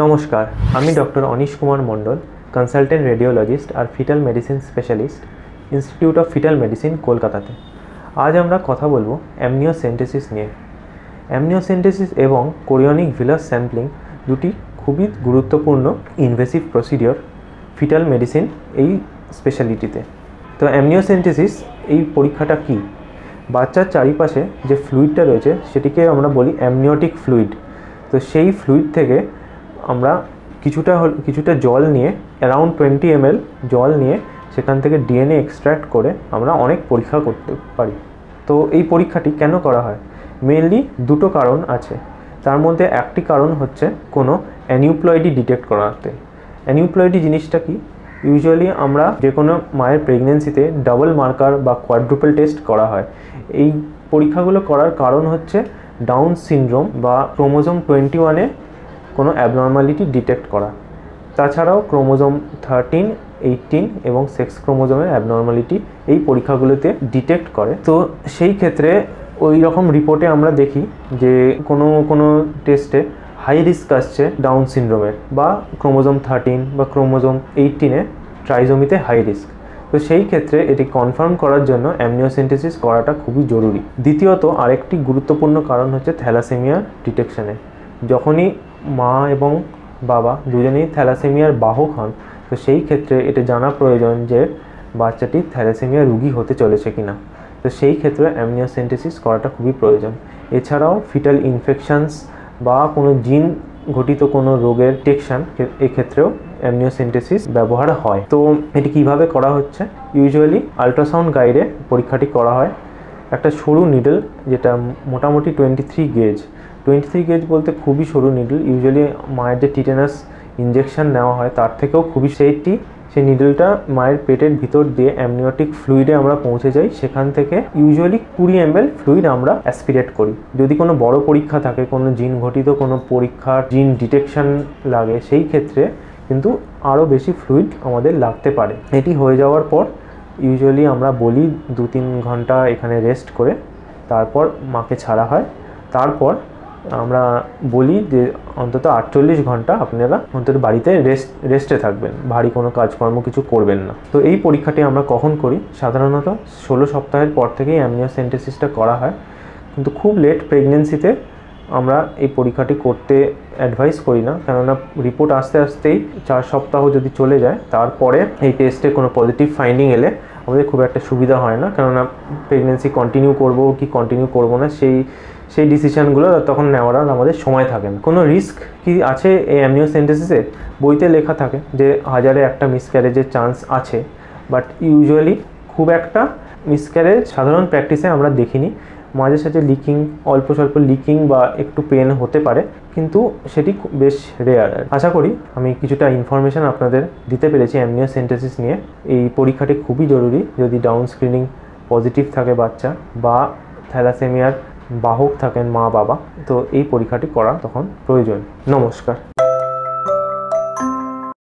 নমস্কার, আমি doctor Anish Kumar Mondal, consultant radiologist আর fetal medicine specialist, institute of fetal medicine, কলকাতাতে। আজ আমরা কথা বলবো অ্যামনিওসেন্টেসিস নিয়ে। অ্যামনিওসেন্টেসিস এবং কোরিয়নিক ভিলাস স্যাম্পলিং দুটি খুবই গুরুত্বপূর্ণ ইনভেসিভ প্রসিডিওর ফিটাল মেডিসিন এই স্পেশালিটিতে। তো অ্যামনিওসেন্টেসিস এই পরীক্ষাটা কি? বাচ্চার চারিপাশে যে ফ্লুইডটা রয়েছে সেটিকে আমরা বলি অ্যামনিওটিক ফ্লুইড। তো সেই ফ্লুইড থেকে আমরা কিছুটা জল নিয়ে, অ্যারাউন্ড 20 ml জল নিয়ে সেখান থেকে ডিএনএ এক্সট্র্যাক্ট করে আমরা অনেক পরীক্ষা করতে পারি। তো এই পরীক্ষাটি কেন করা হয়? মেনলি দুটো কারণ আছে। তার মধ্যে একটি কারণ হচ্ছে কোনো অ্যানিউপ্লয়েডি ডিটেক্ট করাতে। অ্যানিউপ্লয়েডি জিনিসটা কি? ইউজুয়ালি আমরা যে কোনো মায়ের প্রেগনেন্সিতে ডাবল মার্কার বা কোয়াড্রুপল টেস্ট করা হয়। এই পরীক্ষাগুলো করার কারণ হচ্ছে ডাউন সিনড্রোম বা ক্রোমোজোম 21-এ কোনো অ্যাবনর্মালিটি ডিটেক্ট করা। তাছাড়াও ক্রোমোজোম 13, 18 এবং সেক্স ক্রোমোজোমের অ্যাবনর্মালিটি এই পরীক্ষাগুলোতে ডিটেক্ট করে। তো সেই ক্ষেত্রে ওই রকম রিপোর্টে আমরা দেখি যে কোনো টেস্টে হাই রিস্ক আসছে ডাউন সিনড্রোমের, বা ক্রোমোজোম 13 বা ক্রোমোজোম 18-এ ট্রাইজোমিতে হাই রিস্ক। তো সেই ক্ষেত্রে এটি কনফার্ম করার জন্য অ্যামনিওসেন্টেসিস করাটা খুবই জরুরি। দ্বিতীয়ত আরেকটি গুরুত্বপূর্ণ কারণ হচ্ছে থ্যালাসেমিয়া ডিটেকশনে। যখনই মা এবং বাবা দুজনেই থ্যালাসেমিয়ার বাহক হন, তো সেই ক্ষেত্রে এটা জানা প্রয়োজন যে বাচ্চাটি থ্যালাসেমিয়া রোগী হতে চলেছে কিনা। তো সেই ক্ষেত্রে অ্যামনিওসেন্টেসিস করাটা খুবই প্রয়োজন। এছাড়াও ফিটাল ইনফেকশনস বা কোনো জিন ঘটিত কোনো রোগের ডিটেকশন, এক্ষেত্রেও অ্যামনিওসেন্টেসিস ব্যবহার হয়। তো এটি কিভাবে করা হচ্ছে? ইউজুয়ালি আল্ট্রাসাউন্ড গাইডে পরীক্ষাটি করা হয়। একটা সরু নিডল, যেটা মোটামুটি 23 গেজ বলতে খুবই সরু নিডল। ইউজুয়ালি মায়ের যে টিটেনাস ইঞ্জেকশন নেওয়া হয় তার থেকেও খুবই সেই নিডলটা মায়ের পেটের ভিতর দিয়ে অ্যামনিওটিক ফ্লুইডে আমরা পৌঁছে যাই। সেখান থেকে ইউজুয়ালি 20 ml ফ্লুইড আমরা অ্যাসপিরেট করি। যদি কোনো বড় পরীক্ষা থাকে, কোনো জিন ঘটিত কোনো পরীক্ষার জিন ডিটেকশন লাগে, সেই ক্ষেত্রে কিন্তু আরও বেশি ফ্লুইড আমাদের লাগতে পারে। এটি হয়ে যাওয়ার পর ইউজুয়ালি আমরা বলি 2-3 ঘন্টা এখানে রেস্ট করে তারপর মাকে ছাড়া হয়। তারপর আমরা বলি যে অন্তত 48 ঘন্টা আপনারা অন্তত বাড়িতে রেস্টে থাকবেন, ভারী কোনো কাজকর্ম কিছু করবেন না। তো এই পরীক্ষাটি আমরা কখন করি? সাধারণত 16 সপ্তাহের পর থেকেই অ্যামনিওসেন্টেসিসটা করা হয়, কিন্তু খুব লেট প্রেগনেন্সিতে আমরা এই পরীক্ষাটি করতে অ্যাডভাইস করি না, কেননা রিপোর্ট আসতেই 4 সপ্তাহ যদি চলে যায়, তারপরে এই টেস্টে কোনো পজিটিভ ফাইন্ডিং এলে আমাদের খুব একটা সুবিধা হয় না, কেননা প্রেগনেন্সি কন্টিনিউ করবো কি কন্টিনিউ করবো না সেই ডিসিশানগুলো তখন নেওয়ার আমাদের সময় থাকে না। কোনো রিস্ক কি আছে এই অ্যামনিওসেন্টেসিসে? বইতে লেখা থাকে যে 1000-এ একটা মিসক্যারেজের চান্স আছে, বাট ইউজুয়ালি খুব একটা মিসক্যারেজ সাধারণ প্র্যাকটিসে আমরা দেখিনি। মাঝে সাঝে অল্প স্বল্প লিকিং বা একটু পেন হতে পারে, কিন্তু সেটি বেশ রেয়ার। আশা করি আমি কিছুটা ইনফরমেশান আপনাদের দিতে পেরেছি অ্যামনিওসেন্টেসিস নিয়ে। এই পরীক্ষাটি খুবই জরুরি যদি ডাউন স্ক্রিনিং পজিটিভ থাকে বাচ্চা, বা থ্যালাসেমিয়ার বাহক থাকেন মা বাবা, তো এই পরীক্ষাটি করা তখন প্রয়োজন। নমস্কার।